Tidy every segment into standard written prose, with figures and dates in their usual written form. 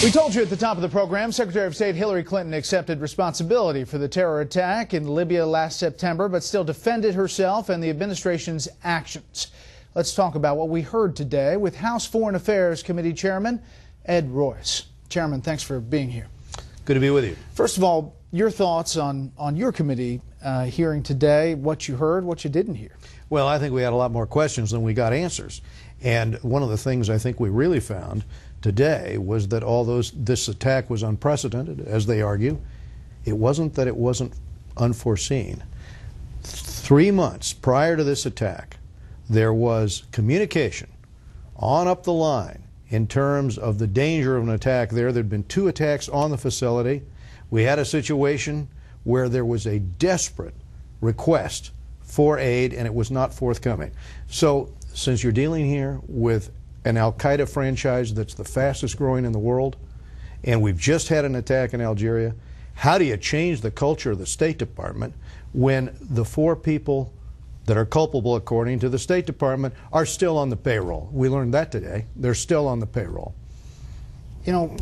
We told you at the top of the program, Secretary of State Hillary Clinton accepted responsibility for the terror attack in Libya last September, but still defended herself and the administration's actions. Let's talk about what we heard today with House Foreign Affairs Committee Chairman Ed Royce. Chairman, thanks for being here. Good to be with you. First of all, your thoughts on your committee hearing today, what you heard, what you didn't hear. Well, I think we had a lot more questions than we got answers. And one of the things I think we really found today was that this attack was unprecedented, as they argue. It wasn't that it wasn't unforeseen. 3 months prior to this attack, there was communication on up the line in terms of the danger of an attack there. There had been 2 attacks on the facility. We had a situation where there was a desperate request for aid, and it was not forthcoming. So, since you're dealing here with an al-Qaeda franchise that's the fastest growing in the world, and we've just had an attack in Algeria, how do you change the culture of the State Department when the 4 people that are culpable, according to the State Department, are still on the payroll? We learned that today. They're still on the payroll. You know,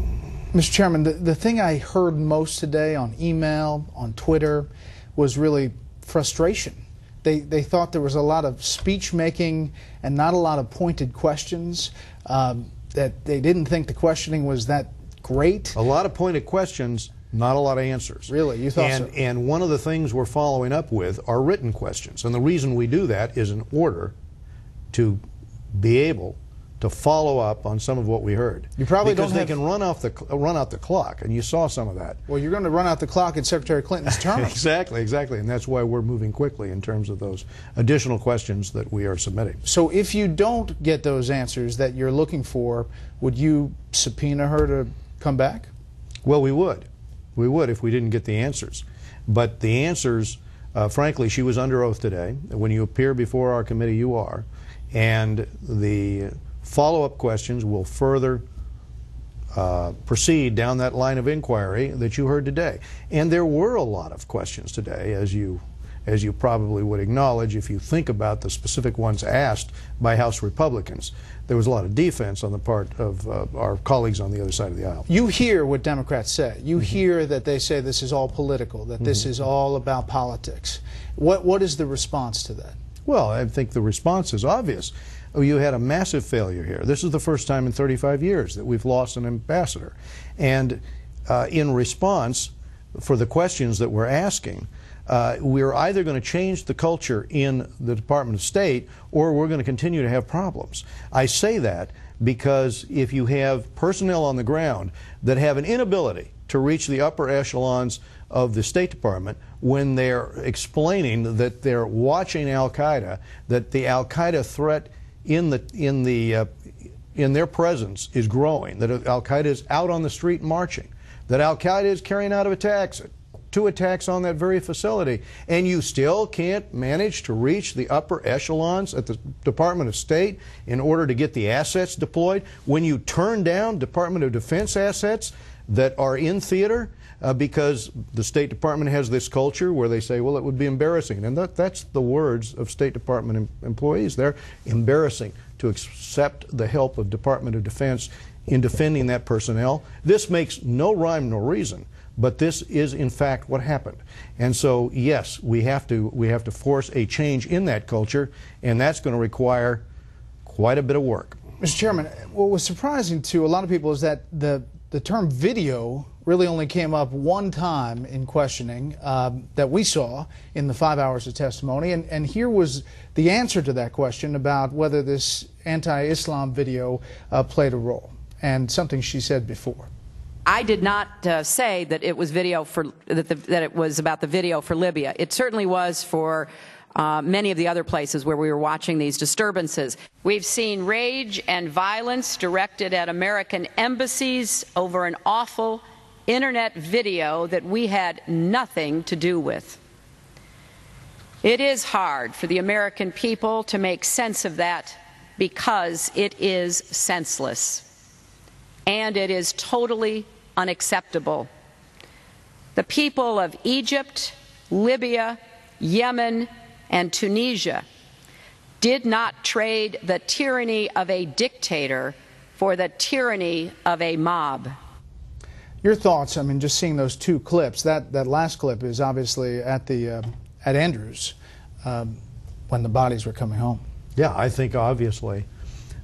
Mr. Chairman, the thing I heard most today on email, on Twitter, was really frustration. They thought there was a lot of speech making and not a lot of pointed questions, that they didn't think the questioning was that great. A lot of pointed questions, not a lot of answers. Really? You thought so? And one of the things we're following up with are written questions. And the reason we do that is in order to be able to follow up on some of what we heard. You probably because don't they can run out the clock, and you saw some of that. Well, you're going to run out the clock in Secretary Clinton's term. Exactly, and that's why we're moving quickly in terms of those additional questions that we are submitting. So if you don't get those answers that you're looking for, would you subpoena her to come back? Well, we would. We would if we didn't get the answers. But the answers, frankly, she was under oath today. When you appear before our committee, you are. And the follow-up questions will further proceed down that line of inquiry that you heard today. And there were a lot of questions today, as you probably would acknowledge if you think about the specific ones asked by House Republicans. There was a lot of defense on the part of our colleagues on the other side of the aisle. You hear what Democrats say. You hear that they say this is all political, that this is all about politics. What is the response to that? Well, I think the response is obvious. You had a massive failure here. This is the first time in 35 years that we've lost an ambassador. And in response, for the questions that we're asking, we're either going to change the culture in the Department of State or we're going to continue to have problems. I say that because if you have personnel on the ground that have an inability to reach the upper echelons of the State Department when they're explaining that they're watching al-Qaeda, that the al-Qaeda threat in their presence is growing, that al-Qaeda is out on the street marching, that al-Qaeda is carrying out attacks, 2 attacks on that very facility, and you still can't manage to reach the upper echelons at the Department of State in order to get the assets deployed, when you turn down Department of Defense assets that are in theater because the State Department has this culture where they say, well, it would be embarrassing. And that's the words of State Department employees. They're embarrassing to accept the help of Department of Defense in defending that personnel. This makes no rhyme nor reason, but this is in fact what happened. And so, yes, we have to force a change in that culture, and that's going to require quite a bit of work. Mr. Chairman, what was surprising to a lot of people is that the term video really only came up one time in questioning that we saw in the 5 hours of testimony, and here was the answer to that question about whether this anti-Islam video played a role, and something she said before. I did not say that it was that it was about the video for Libya. It certainly was for many of the other places where we were watching these disturbances. We've seen rage and violence directed at American embassies over an awful internet video that we had nothing to do with. It is hard for the American people to make sense of that because it is senseless and it is totally unacceptable. The people of Egypt, Libya, Yemen, and Tunisia did not trade the tyranny of a dictator for the tyranny of a mob. Your thoughts, I mean, just seeing those two clips, that last clip is obviously at Andrews when the bodies were coming home. Yeah, I think obviously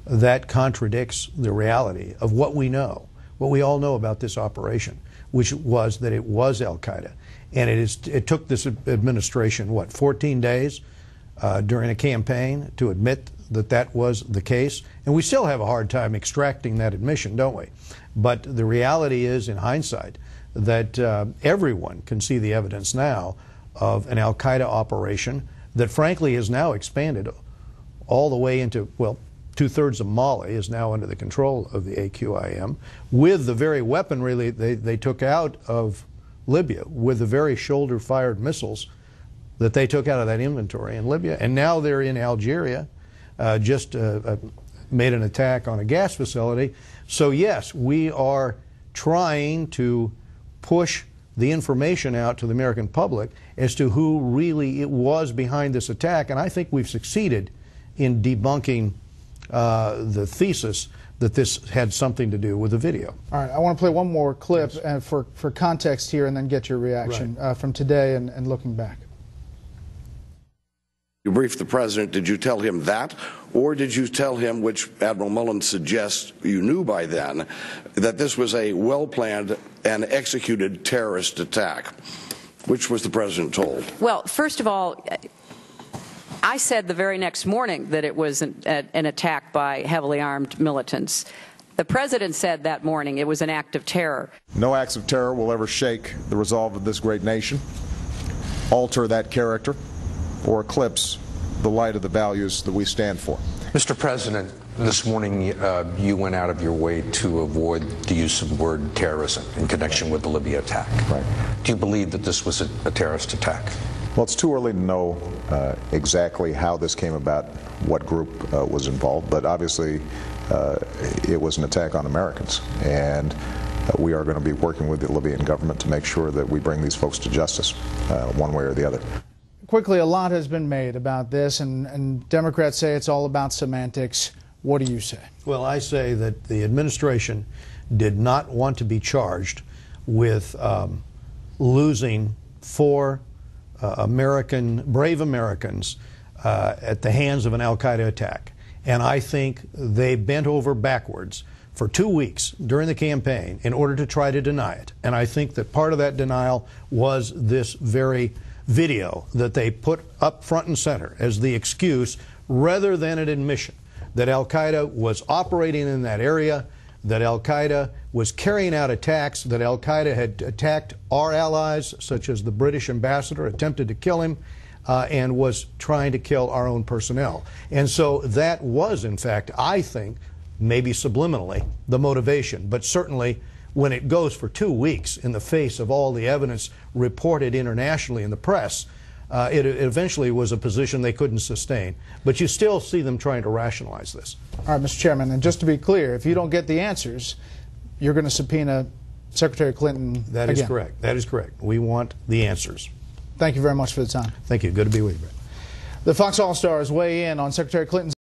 that contradicts the reality of what we know, what we all know about this operation, which was that it was al-Qaeda. And it took this administration, what, 14 days during a campaign to admit that that was the case. And we still have a hard time extracting that admission, don't we? But the reality is, in hindsight, that everyone can see the evidence now of an al-Qaeda operation that frankly has now expanded all the way into, well, 2/3 of Mali is now under the control of the AQIM, with the very weaponry they took out of Libya, with the very shoulder-fired missiles that they took out of that inventory in Libya. And now they're in Algeria, just made an attack on a gas facility. So yes, we are trying to push the information out to the American public as to who really it was behind this attack. And I think we've succeeded in debunking the thesis that this had something to do with the video. All right, I want to play one more clip for context here and then get your reaction from today and looking back. You briefed the president. Did you tell him that, or did you tell him, which Admiral Mullen suggests you knew by then, that this was a well-planned and executed terrorist attack? Which was the president told? Well, first of all, I said the very next morning that it was an attack by heavily armed militants. The president said that morning it was an act of terror. No acts of terror will ever shake the resolve of this great nation, alter that character, or eclipse the light of the values that we stand for. Mr. President, this morning you went out of your way to avoid the use of the word terrorism in connection with the Libya attack. Right. Do you believe that this was a terrorist attack? Well, it's too early to know exactly how this came about, what group was involved, but obviously it was an attack on Americans. And we are going to be working with the Libyan government to make sure that we bring these folks to justice one way or the other. Quickly, a lot has been made about this, and Democrats say it's all about semantics. What do you say? Well, I say that the administration did not want to be charged with losing four brave Americans at the hands of an al-Qaeda attack. And I think they bent over backwards for 2 weeks during the campaign in order to try to deny it. And I think that part of that denial was this very video that they put up front and center as the excuse rather than an admission that al-Qaeda was operating in that area, that al-Qaeda was carrying out attacks, that al-Qaeda had attacked our allies, such as the British ambassador, attempted to kill him, and was trying to kill our own personnel. And so that was, in fact, I think, maybe subliminally, the motivation. But certainly, when it goes for 2 weeks in the face of all the evidence reported internationally in the press, it eventually was a position they couldn't sustain. But you still see them trying to rationalize this. All right, Mr. Chairman, and just to be clear, if you don't get the answers, you're going to subpoena Secretary Clinton That again. is correct. That is correct. We want the answers. Thank you very much for the time. Thank you. Good to be with you, Bret. The Fox All-Stars weigh in on Secretary Clinton's